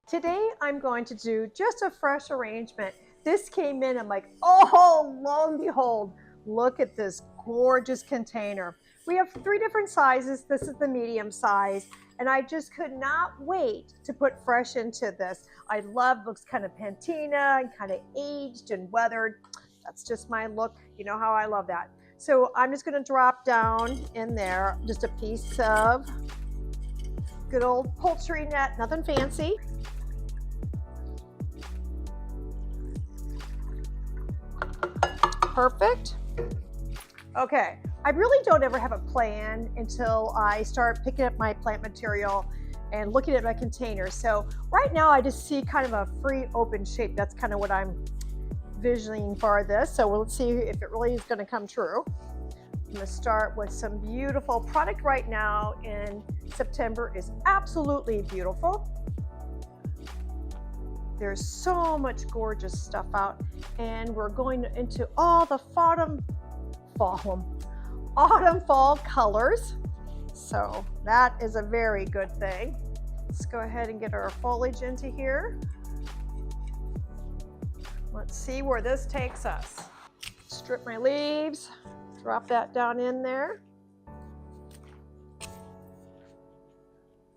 Today I'm going to do just a fresh arrangement. This came in, I'm like, oh, lo and behold, look at this gorgeous container. We have 3 different sizes. This is the medium size, and I just could not wait to put fresh into this. I love, looks kind of patina and kind of aged and weathered. That's just my look. You know how I love that. So I'm just gonna drop down in there just a piece of good old poultry net, nothing fancy. Perfect. Okay, I really don't ever have a plan until I start picking up my plant material and looking at my containers. So right now I just see kind of a free open shape. That's kind of what I'm visioning for this. So let's see if it really is going to come true. I'm going to start with some beautiful product right now in September. Is absolutely beautiful. There's so much gorgeous stuff out, and we're going into all the autumn fall colors. So that is a very good thing. Let's go ahead and get our foliage into here. Let's see where this takes us. Strip my leaves, drop that down in there.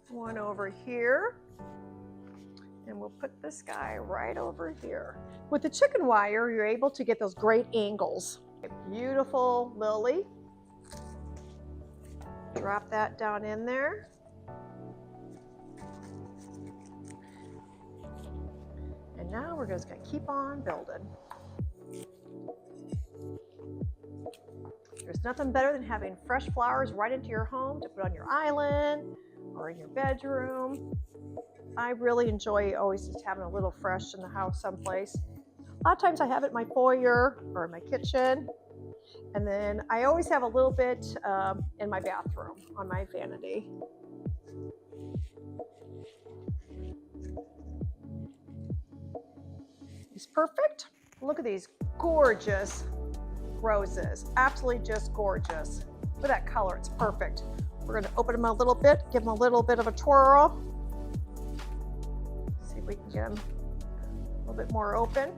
One over here. And we'll put this guy right over here. With the chicken wire, you're able to get those great angles. A beautiful lily. Drop that down in there. And now we're just gonna keep on building. There's nothing better than having fresh flowers right into your home to put on your island or in your bedroom. I really enjoy always just having a little fresh in the house someplace. A lot of times I have it in my foyer or in my kitchen. And then I always have a little bit in my bathroom on my vanity. It's perfect. Look at these gorgeous roses. Absolutely just gorgeous. Look at that color, it's perfect. We're gonna open them a little bit, give them a little bit of a twirl. See if we can get them a little bit more open.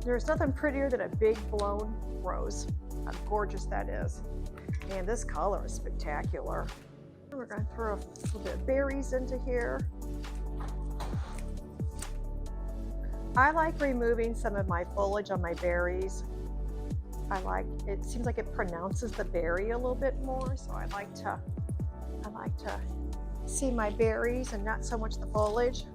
There's nothing prettier than a big blown rose. How gorgeous that is. And this color is spectacular. We're going to throw a little bit of berries into here. I like removing some of my foliage on my berries. It seems like it pronounces the berry a little bit more, so I like to see my berries and not so much the foliage.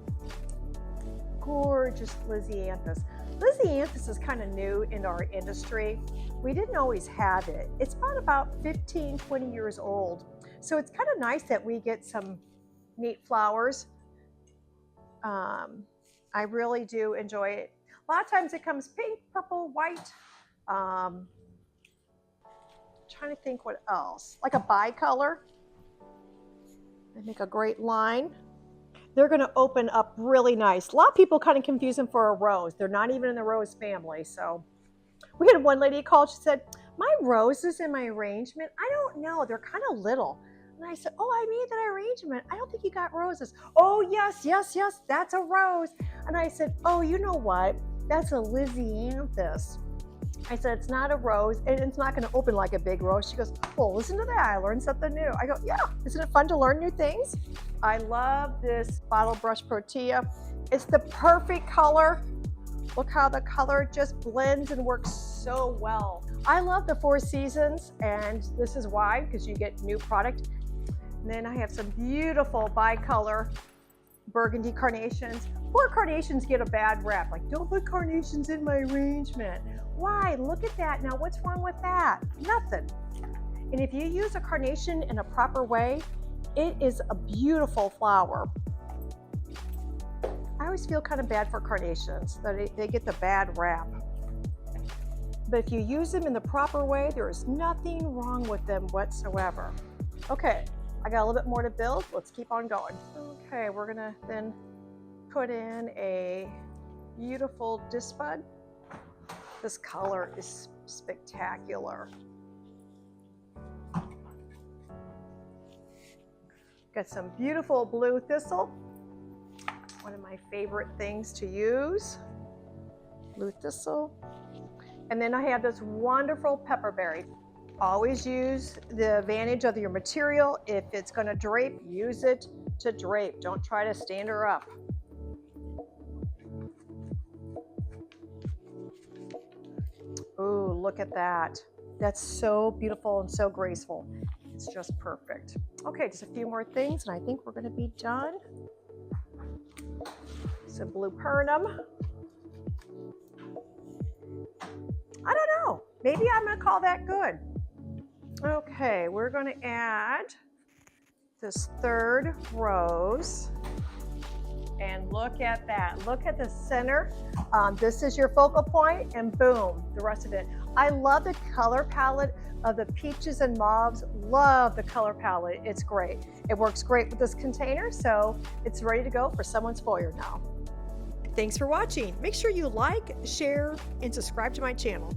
Gorgeous Lisianthus. Lisianthus is kind of new in our industry. We didn't always have it. It's about 15, 20 years old. So it's kind of nice that we get some neat flowers. I really do enjoy it. A lot of times it comes pink, purple, white. Trying to think what else. Like a bicolor. They make a great line. They're going to open up really nice. A lot of people kind of confuse them for a rose. They're not even in the rose family. So we had one lady call. She said, my roses in my arrangement, I don't know. They're kind of little. And I said, oh, I made that arrangement. I don't think you got roses. Oh, yes, yes, yes, that's a rose. And I said, oh, you know what? That's a Lisianthus. I said, it's not a rose, and it's not going to open like a big rose. She goes, well, listen to that. I learned something new. I go, yeah, isn't it fun to learn new things? I love this bottle brush protea. It's the perfect color. Look how the color just blends and works so well. I love the 4 seasons, and this is why, because you get new product. And then I have some beautiful bicolor burgundy carnations. Poor carnations get a bad rap. Like, don't put carnations in my arrangement. Why? Look at that. Now, what's wrong with that? Nothing. And if you use a carnation in a proper way, it is a beautiful flower. I always feel kind of bad for carnations, that they get the bad rap. But if you use them in the proper way, there is nothing wrong with them whatsoever. Okay, I got a little bit more to build. Let's keep on going. Okay, we're gonna then put in a beautiful disbud. This color is spectacular. Got some beautiful blue thistle. One of my favorite things to use. Blue thistle. And then I have this wonderful pepperberry. Always use the advantage of your material. If it's going to drape, use it to drape. Don't try to stand her up. Ooh, look at that. That's so beautiful and so graceful. It's just perfect. Okay, just a few more things and I think we're going to be done. Some blue pernum. I don't know. Maybe I'm going to call that good. Okay, we're going to add this third rose. And look at that. Look at the center. This is your focal point, and boom, the rest of it. I love the color palette of the peaches and mauves. Love the color palette. It's great. It works great with this container, so it's ready to go for someone's foyer now. Thanks for watching. Make sure you like, share, and subscribe to my channel.